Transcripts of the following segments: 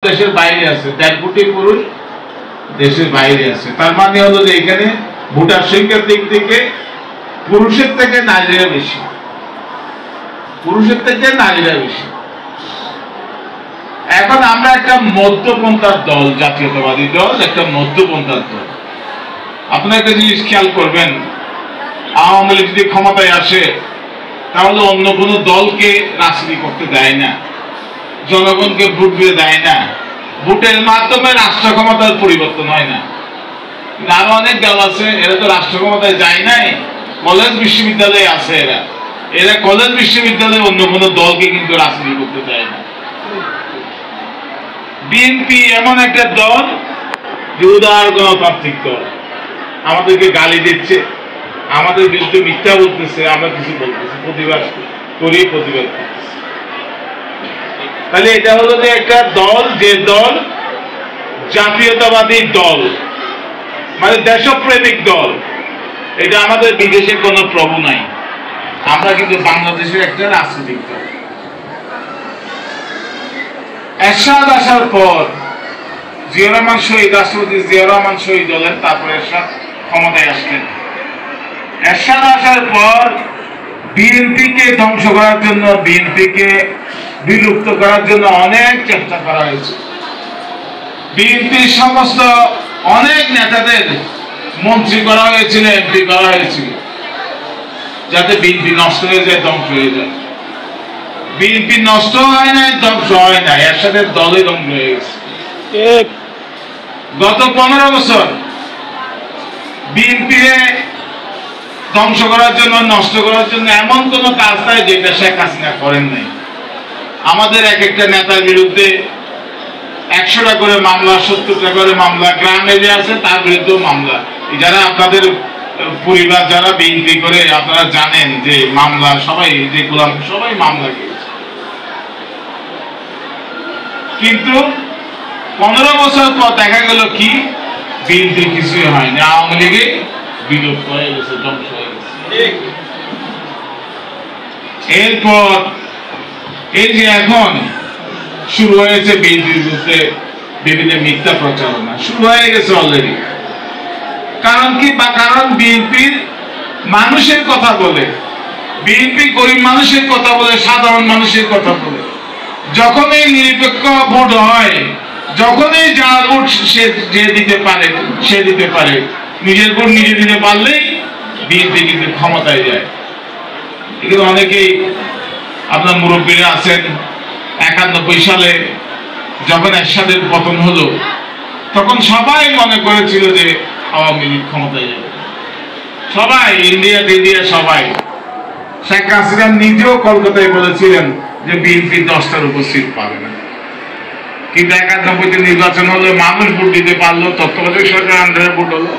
দেশের বাইরে আছে, 1.5 কোটি পুরুষ দেশের বাইরে আছে। তার মানে হলো যে এখানে ভোটার সংখ্যার দিক থেকে পুরুষের থেকে নারীরা বেশি, পুরুষের থেকে নারীরা বেশি। এখন আমরা একটা মধ্যপন্থার দল, জাতীয়তাবাদী দল, একটা মধ্যপন্থার দল। আপনার একটা জিনিস খেয়াল করবেন, আওয়ামী লীগ যদি ক্ষমতায় আসে তাহলে অন্য কোনো দলকে রাজনীতি করতে দেয় না, জনগণকে ভোট দিয়ে দেয় না, ভোটের মাধ্যমে রাষ্ট্র ক্ষমতার পরিবর্তন হয় না। আরো অনেক দল আছে, এরা তো রাষ্ট্র ক্ষমতায় যায় নাই, কলেজ বিশ্ববিদ্যালয়ে আছে। এরা কলেজ বিশ্ববিদ্যালয়ে অন্য কোনো দলকে কিন্তু রাজনীতি করতে দেয় না। বিএনপি এমন একটা দল যে উদার গণতান্ত্রিক দল, আমাদেরকে গালি দিচ্ছে, আমাদের বিরুদ্ধে মিথ্যা বলতেছে, আমরা কিছু বলতেছি, প্রতিবাদ করি, প্রতিবাদ করতেছি। তাহলে এটা হলো যে একটা দল, যে দল জাতীয়তাবাদী দল, মানে দেশপ্রেমিক দল। এটা আমাদের বিদেশে কোনো প্রভু নাই, আমরা কিন্তু বাংলাদেশের একটা রাজনৈতিক দল। এরশাদ আসার পর জিয়া রহমান শহীদ, রাষ্ট্রপতি জিয়া রহমান শহীদ হলেন, তারপরে এরশাদ ক্ষমতায় আসলেন। এরশাদ আসার পর বিএনপিকে ধ্বংস করার জন্য, বিএনপিকে বিলুপ্ত করার জন্য অনেক চেষ্টা করা হয়েছে। বিএনপির সমস্ত অনেক নেতাদের মন্ত্রী করা হয়েছিল, এমপি করা হয়েছিল, যাতে বিএনপি নষ্ট হয়ে যায়, ধ্বংস হয়ে যায়। বিএনপি নষ্ট হয় নাই, ধ্বংস হয় নাই, এর সাথে দলে ধ্বংস হয়ে গেছে। গত 15 বছর বিএনপি ধ্বংস করার জন্য, নষ্ট করার জন্য এমন কোন কাজ নাই যেটা শেখ হাসিনা করেন নাই। আমাদের এক একটা নেতার বিরুদ্ধে 100টা করে মামলা, 70টা করে মামলা, গ্রামে যে আছে তার বিরুদ্ধে মামলা। যারা আপনাদের পরিবার যারা বিএনপি করে, আপনারা জানেন যে মামলা সবাই, যে গোলাম সবাই মামলা খেয়েছে। কিন্তু 15 বছর পর দেখা গেল কি, বিএনপি কিছুই হয়নি, আওয়ামী লীগে বিলুপ্ত হয়ে গেছে, ধ্বংস হয়ে গেছে। এরপর এই যে এখন শুরু হয়েছে বিএনপির বিরুদ্ধে বিভিন্ন মিথ্যা প্রচারণা শুরু হয়ে গেছে অলরেডি। কারণ কি? কারণ বিএনপির মানুষের কথা বলে, বিএনপি গরিব মানুষের কথা বলে, সাধারণ মানুষের কথা বলে। যখনই নিরপেক্ষ ভোট হয়, যখনই যার ভোট সে যে দিতে পারে, সে দিতে পারে, নিজের ভোট নিজে দিতে পারলেই বিএনপি কিন্তু ক্ষমতায় যায়। এগুলো অনেকেই আপনার মুরব্বীরা আছেন, 91 সালে যখন এরশাদের পতন হলো, তখন সবাই মনে করেছিল যে আওয়ামী লীগ ক্ষমতায় যাবে, সবাই, ইন্ডিয়া সবাই। শেখ হাসিনা নিজেও কলকাতায় বলেছিলেন যে বিএনপি 10টার উপর সিট পাবে না। কিন্তু 91-তে নির্বাচন হলো, মানুষ ভোট দিতে পারলো, তত্ত্বাবধায়ক সরকার আন্ডারে ভোট হলো,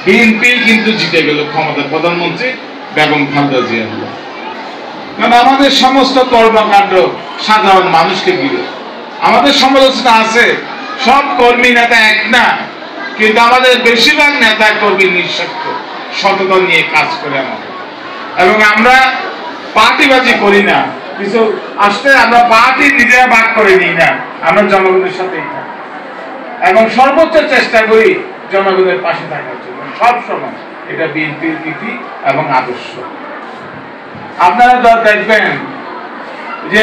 বিএনপি কিন্তু জিতে গেল ক্ষমতা, প্রধানমন্ত্রী বেগম খালেদা জিয়া হলো। কারণ আমাদের সমস্ত কর্মকাণ্ড সাধারণ মানুষকে ঘিরে। আমাদের সমালোচনা আছে, সব কর্মী নেতা এক না, কিন্তু আমাদের বেশিরভাগ নেতা কর্মী নিঃস্বার্থ সততা নিয়ে কাজ করে আমাদের। এবং আমরা পার্টিবাজি করি না, কিছু আসলে আমরা পার্টি নিজেরা ভাগ করে নিই না, আমরা জনগণের সাথেই থাকি এবং সর্বোচ্চ চেষ্টা করি জনগণের পাশে থাকার জন্য সবসময়। এটা বিএনপির নীতি এবং আদর্শ। আপনারা দেখবেন যে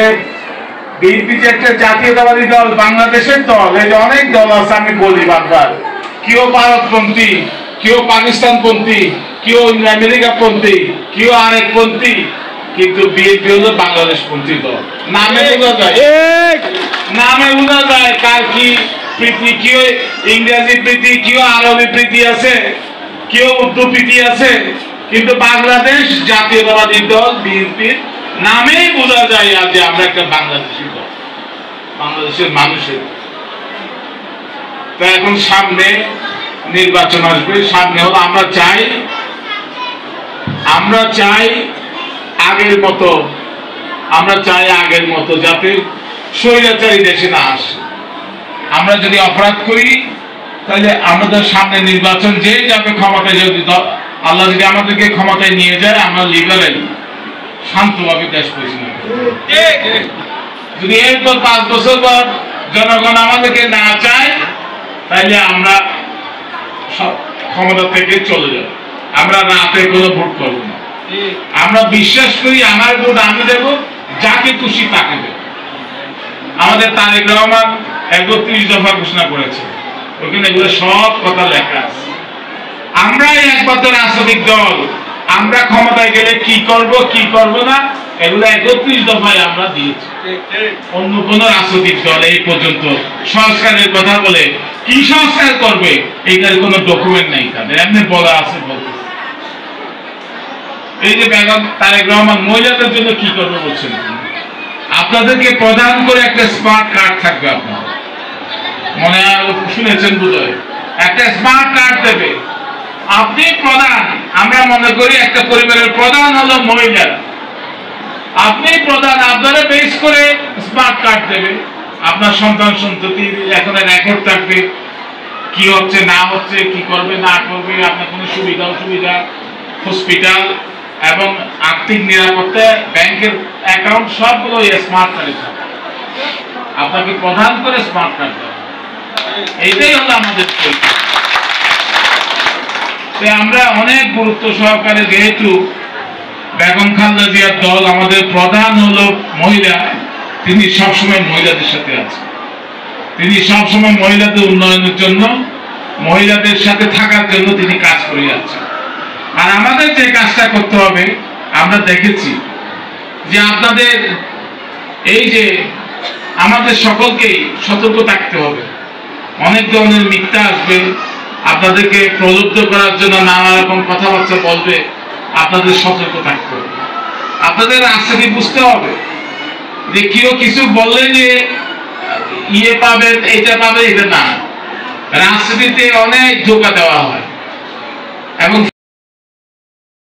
বিএনপি যে একটা জাতীয়তাবাদী দল, বাংলাদেশের দল, এই যে অনেক দল আছে, আমি বলি বারবার, কেউ ভারতপন্থী, কেউ পাকিস্তানপন্থী, কেউ আমেরিকাপন্থী, কেউ আরেকপন্থী, কিন্তু বিএনপি হলো বাংলাদেশপন্থী দল। নামে বোঝা যায়, নামে বোঝা যায় কার কি প্রীতি, কেউ ইংরেজি প্রীতি, কেউ আরবি প্রীতি আছে, কেউ উর্দু প্রীতি আছে, কিন্তু বাংলাদেশ জাতীয়তাবাদী দল বিএনপির নামেই বোঝা যায় যে আমরা একটা বাংলাদেশি দল, বাংলাদেশের মানুষের। তো এখন সামনে নির্বাচন আসবে, সামনে হলো আমরা চাই আগের মতো, যাতে স্বৈরাচারী দেশে না আসে। আমরা যদি অপরাধ করি তাহলে আমাদের সামনে নির্বাচন, যে যাবে ক্ষমতায়, যদি আল্লাহ যদি আমাদেরকে ক্ষমতায় নিয়ে যায়, আমরা লিবারেল শান্তভাবে দেশ পরিচালনা করব। যদি এরপর 5 বছর পর জনগণ আমাদেরকে না চায় তাইলে আমরা ক্ষমতা থেকে চলে যাব, আমরা রাতে কোনো ভোট করব না। আমরা বিশ্বাস করি আমার ভোট আমি দেব, যাকে খুশি তাকে দেব। আমাদের তারেক রহমান ৩১ দফা ঘোষণা করেছে, ওখানে এগুলো সব কথা লেখা আছে। আমরাই একমাত্র রাজনৈতিক দল, আমরা ক্ষমতায় গেলে কি করব কি করব না এগুলো ৩১ দফায় আমরা দিয়েছি। অন্য কোন রাজনৈতিক দল এই পর্যন্ত সংস্কারের কথা বলে কি সংস্কার করবে এইটার কোনো ডকুমেন্ট নেই, তাদের এমনি বলা আছে বলতে। এই যে বেগম তারেক রহমান মহিলাদের জন্য কি করবে বলছেন, আপনাদেরকে প্রদান করে একটা স্মার্ট কার্ড থাকবে, আপনার মনে শুনেছেন বোধহয়, একটা স্মার্ট কার্ড দেবে। আপনি প্রধান, আমরা মনে করি একটা পরিবারের প্রধান হলো মহিলা, আপনি প্রধান, আপনারা বেস করে স্মার্ট কার্ড দেবে। আপনার সন্তান সন্ততি এখন রেকর্ড থাকবে, কি হচ্ছে না হচ্ছে, কি করবে না করবে, আপনার কোনো সুবিধা অসুবিধা, হসপিটাল এবং আর্থিক নিরাপত্তা, ব্যাংকের অ্যাকাউন্ট সবগুলো স্মার্ট কার্ডে থাকবে। আপনাকে প্রধান করে স্মার্ট কার্ড দেবে, এইটাই হলো আমাদের পরিচয়। আমরা অনেক গুরুত্ব সহকারে, যেহেতু বেগম খালেদা জিয়ার দল আমাদের প্রধান হলো মহিলা, তিনি সবসময় মহিলাদের সাথে আছেন, তিনি সবসময় মহিলাদের উন্নয়নের জন্য, মহিলাদের সাথে থাকার জন্য তিনি কাজ করে যাচ্ছেন। আর আমাদের যে কাজটা করতে হবে, আমরা দেখেছি যে আপনাদের এই যে আমাদের সকলকেই সতর্ক থাকতে হবে, অনেক ধরনের মিথ্যা আসবে, আপনাদেরকে প্রলুব্ধ করার জন্য নানা রকম কথাবার্তা বলবে, আপনাদের সতর্ক থাকতে হবে। আপনাদের রাজনীতি বুঝতে হবে যে কেউ কিছু বললে যে ইয়ে পাবেন, এটা পাবে, এটা না। রাজনীতিতে অনেক ধোঁকা দেওয়া হয়।